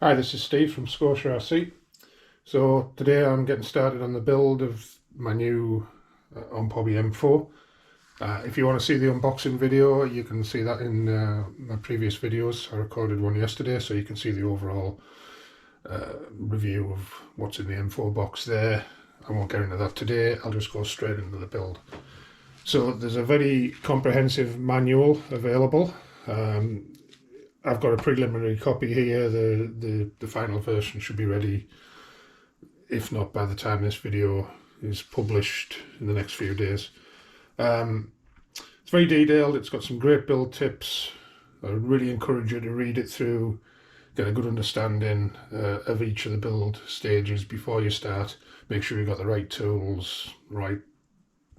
Hi, this is Steve from Scotia RC. So today I'm getting started on the build of my new OMP M4. If you want to see the unboxing video, you can see that in my previous videos. I recorded one yesterday, so you can see the overall review of what's in the M4 box there. I won't get into that today, I'll just go straight into the build. So there's a very comprehensive manual available. I've got a preliminary copy here. The final version should be ready, if not by the time this video is published in the next few days. It's very detailed, it's got some great build tips. I really encourage you to read it through, get a good understanding of each of the build stages before you start. Make sure you've got the right tools, right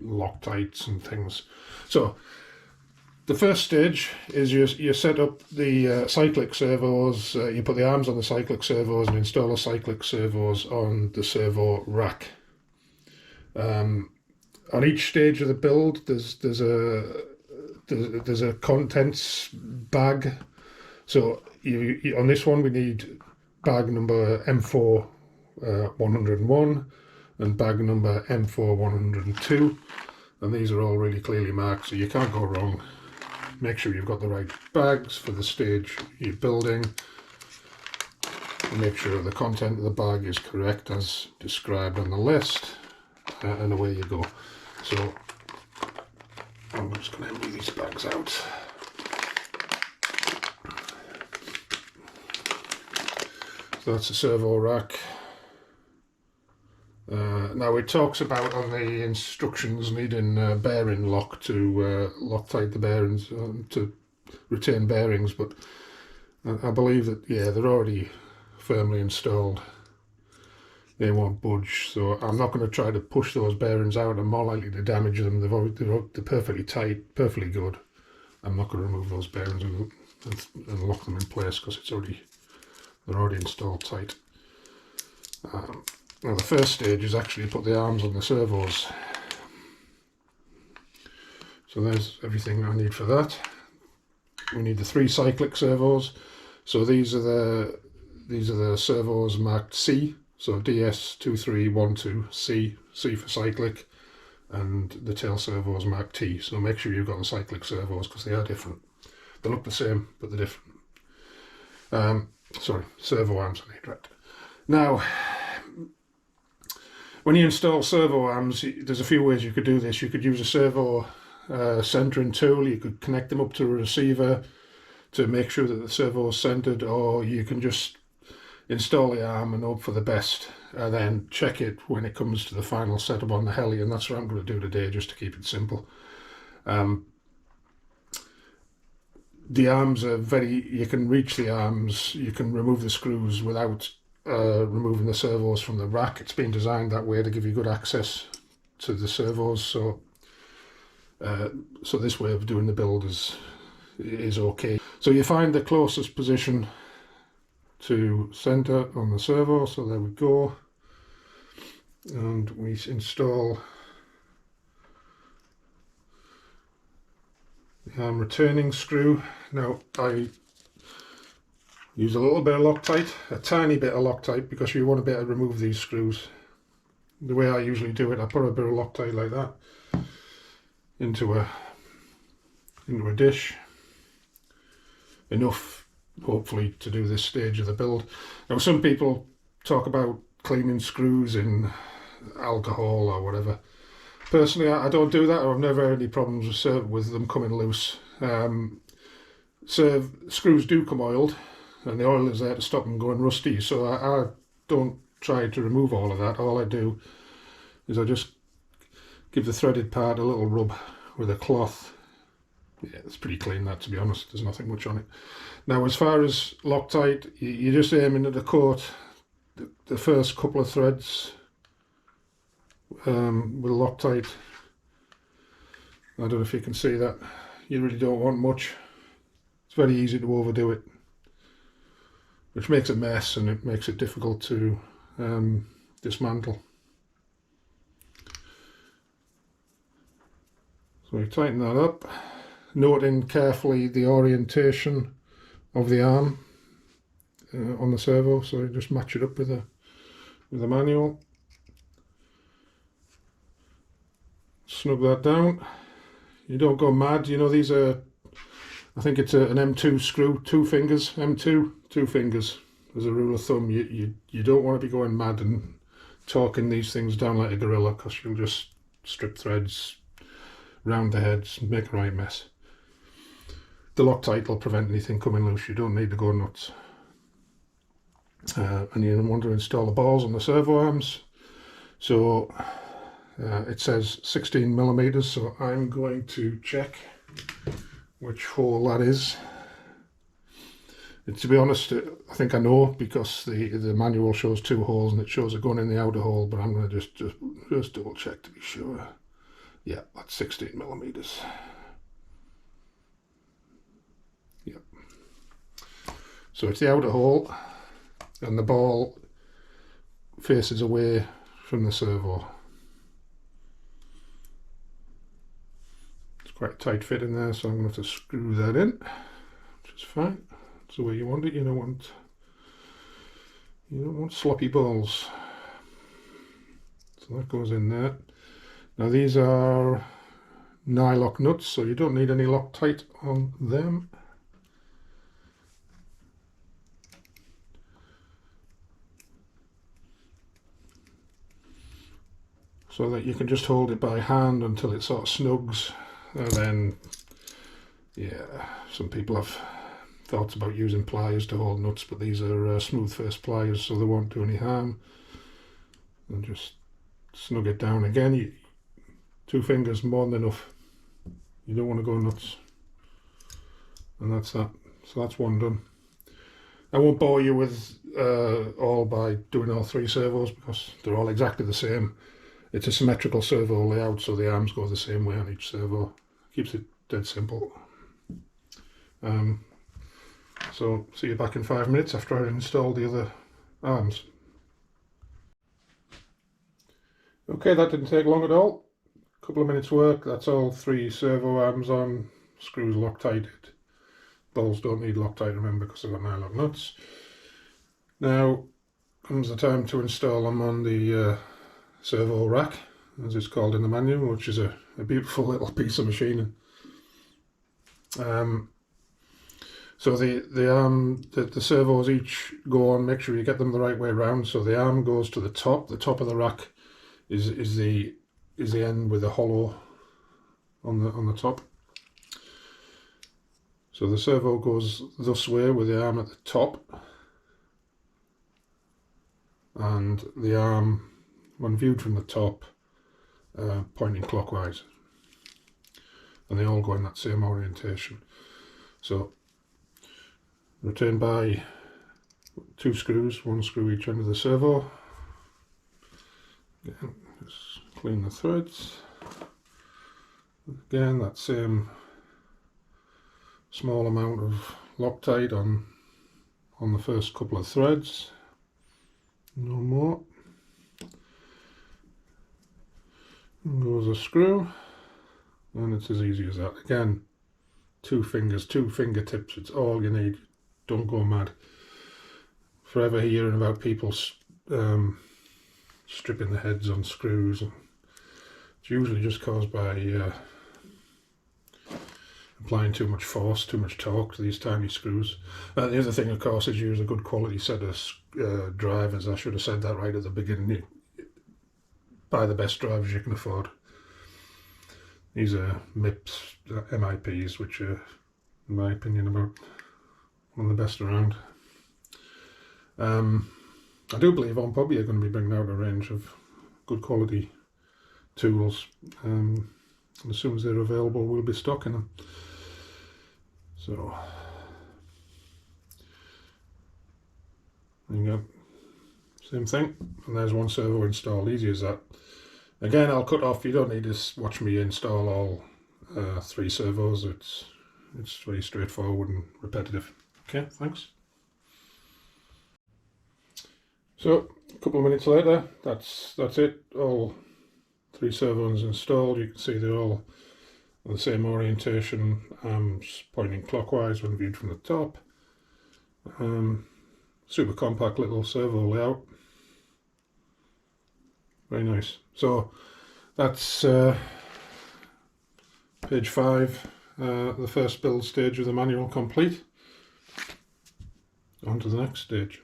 Loctites and things. So the first stage is you set up the cyclic servos, you put the arms on the cyclic servos and install the cyclic servos on the servo rack. On each stage of the build there's a contents bag. So on this one we need bag number M4 101 and bag number M4 102, and these are all really clearly marked, so you can't go wrong. Make sure you've got the right bags for the stage you're building. Make sure the content of the bag is correct as described on the list, and away you go. So I'm just going to empty these bags out. So that's the servo rack. Now it talks about on the instructions needing bearing lock to Loctite the bearings to retain bearings, but I believe that, yeah, they're already firmly installed. They won't budge, so I'm not going to try to push those bearings out. I'm more likely to damage them. They're perfectly tight, perfectly good. I'm not going to remove those bearings and lock them in place because they're already installed tight. Now the first stage is actually put the arms on the servos. So there's everything I need for that. We need the 3 cyclic servos. So these are the servos marked C. So DS2312C, C for cyclic, and the tail servos marked T. So make sure you've got the cyclic servos because they are different. They look the same, but they're different. Sorry, servo arms I need, right. Now, when you install servo arms, there's a few ways you could do this. You could use a servo centering tool. You could connect them up to a receiver to make sure that the servo is centered, or you can just install the arm and hope for the best, and then check it when it comes to the final setup on the heli, and that's what I'm going to do today, just to keep it simple. The arms are you can reach the arms, you can remove the screws without removing the servos from the rack. It's been designed that way to give you good access to the servos, so this way of doing the build is okay. So you find the closest position to center on the servo, so there we go, and we install the arm returning screw. Now I use a little bit of Loctite, a tiny bit of Loctite, because you want to be able to remove these screws. The way I usually do it, I put a bit of Loctite like that into a dish, enough hopefully to do this stage of the build. Now some people talk about cleaning screws in alcohol or whatever. Personally, I don't do that. I've never had any problems with them coming loose. Screws do come oiled, and the oil is there to stop them going rusty, so I don't try to remove all of that. All I do is I just give the threaded part a little rub with a cloth. Yeah, it's pretty clean, that, to be honest. There's nothing much on it. Now, as far as Loctite, you're just aiming at the coat the first couple of threads with Loctite. I don't know if you can see that. You really don't want much. It's very easy to overdo it, which makes a mess and it makes it difficult to dismantle. So we tighten that up, noting carefully the orientation of the arm. on the servo, so you just match it up with the manual. Snug that down. You don't go mad. You know, these are, I think it's an M2 screw, 2 fingers, M2, 2 fingers as a rule of thumb. You don't want to be going mad and torquing these things down like a gorilla, because you'll just strip threads round the heads and make a right mess. The Loctite will prevent anything coming loose. You don't need to go nuts. And you want to install the balls on the servo arms. So it says 16 millimeters, so I'm going to check which hole that is. And to be honest, I think I know, because the manual shows 2 holes and it shows a gun in the outer hole, but I'm going to just double check to be sure. Yeah, that's 16 millimeters. Yep. So it's the outer hole, and the ball faces away from the servo. It's quite a tight fit in there, so I'm going to have to screw that in, which is fine. It's the way you want it. You don't want sloppy balls. So that goes in there. Now these are nylock nuts, so you don't need any Loctite on them. So that you can just hold it by hand until it sort of snugs, and then, yeah, some people have thoughts about using pliers to hold nuts, but these are smooth face pliers, so they won't do any harm. And just snug it down again. 2 fingers more than enough. You don't want to go nuts. And that's that. So that's one done. I won't bore you with all by doing all 3 servos, because they're all exactly the same. It's a symmetrical servo layout, so the arms go the same way on each servo. Keeps it dead simple. So see you back in 5 minutes after I install the other arms. Okay, that didn't take long at all. Couple of minutes work. That's all 3 servo arms on. Screws Loctited. Balls don't need Loctite, remember, because they've got nylock nuts. Now comes the time to install them on the servo rack, as it's called in the manual, which is a beautiful little piece of machining. So the servos each go on. Make sure you get them the right way around. So the arm goes to the top. The top of the rack is the end with a hollow on the top. So the servo goes this way with the arm at the top, and the arm, when viewed from the top, pointing clockwise, and they all go in that same orientation. So retained by 2 screws, 1 screw each end of the servo. Again, just clean the threads. Again, that same small amount of Loctite on the first couple of threads. No more. And goes a screw, and it's as easy as that. Again, 2 fingers, 2 fingertips, it's all you need. Don't go mad. Forever hearing about people stripping the heads on screws, and it's usually just caused by applying too much force, too much torque to these tiny screws. The other thing, of course, is use a good quality set of drivers. I should have said that right at the beginning. Buy the best drivers you can afford. These are MIPs, MIPs, which are, in my opinion, about one of the best around. I do believe OMP are going to be bringing out a range of good quality tools. And as soon as they're available, we'll be stocking them. So there you go. Same thing, and there's 1 servo installed, easy as that. Again, I'll cut off, you don't need to watch me install all 3 servos. It's very straightforward and repetitive. Okay, thanks. So a couple of minutes later, that's it. All 3 servos installed. You can see they're all the same orientation, arms pointing clockwise when viewed from the top. super compact little servo layout. Very nice. So that's page 5, the first build stage of the manual complete. On to the next stage.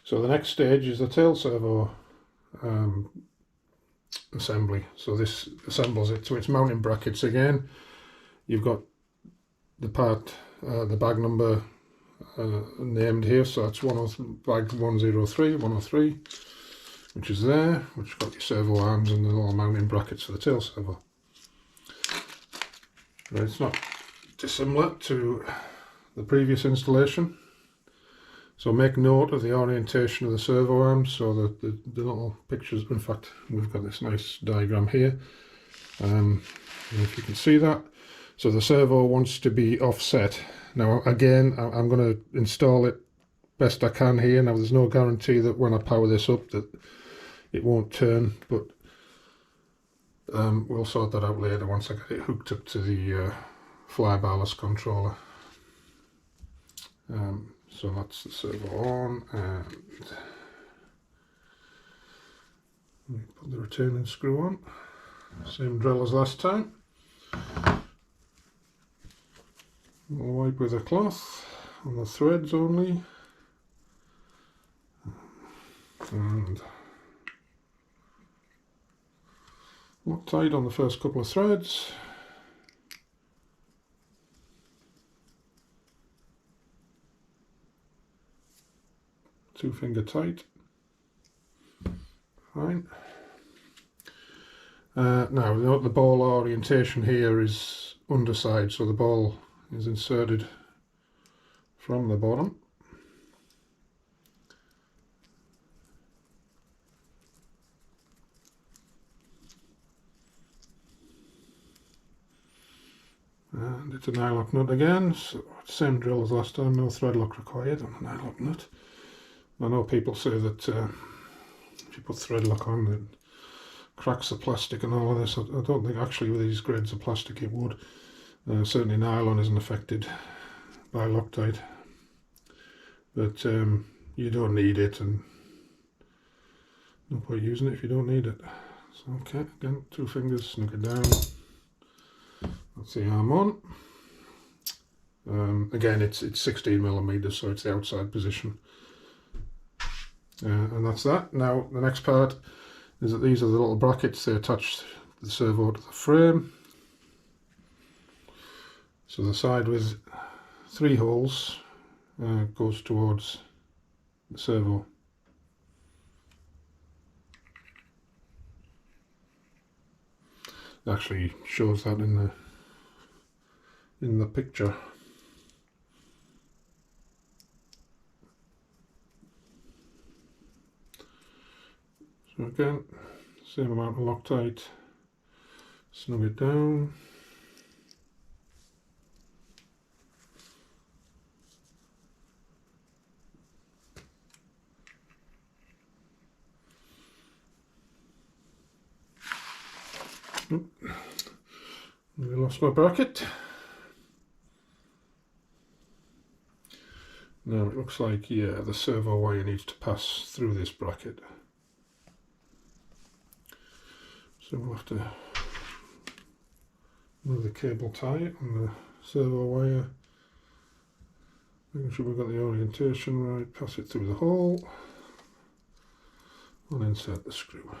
So the next stage is the tail servo assembly. So this assembles it to its mounting brackets again. You've got the part, the bag number named here, so that's bag 103, which is there, which got your servo arms and the little mounting brackets for the tail servo. Right, it's not dissimilar to the previous installation. So make note of the orientation of the servo arms, so that the little pictures, in fact we've got this nice diagram here, and if you can see that. So the servo wants to be offset. Now again, I'm going to install it best I can here. Now there's no guarantee that when I power this up that it won't turn, but we'll sort that out later once I get it hooked up to the fly barless controller. So that's the servo on, and let me put the retaining screw on. Same drill as last time. We'll wipe with a cloth on the threads only, and lock tight on the first couple of threads. Two-finger tight. Fine. Now the ball orientation here is underside, so the ball is inserted from the bottom. And it's a nylock nut again, so same drill as last time, no thread lock required on the nylock nut. I know people say that if you put thread lock on it cracks the plastic and all of this. I don't think actually with these grades of plastic it would. Certainly nylon isn't affected by Loctite, but you don't need it, and no point using it if you don't need it. So okay, again, 2 fingers, snug it down. That's the arm on. Again, it's 16mm, so it's the outside position. And that's that. Now the next part is that these are the little brackets. They attach the servo to the frame. So the side with 3 holes goes towards the servo. It actually shows that in the picture. So again, same amount of Loctite, snug it down. I lost my bracket. Now it looks like, yeah, the servo wire needs to pass through this bracket. So we'll have to move the cable tie on the servo wire, making sure we've got the orientation right, pass it through the hole, and insert the screw.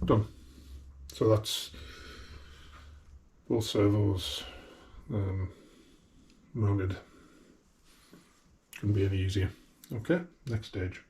Done. So that's both servos mounted. Couldn't be any easier. Okay, next stage.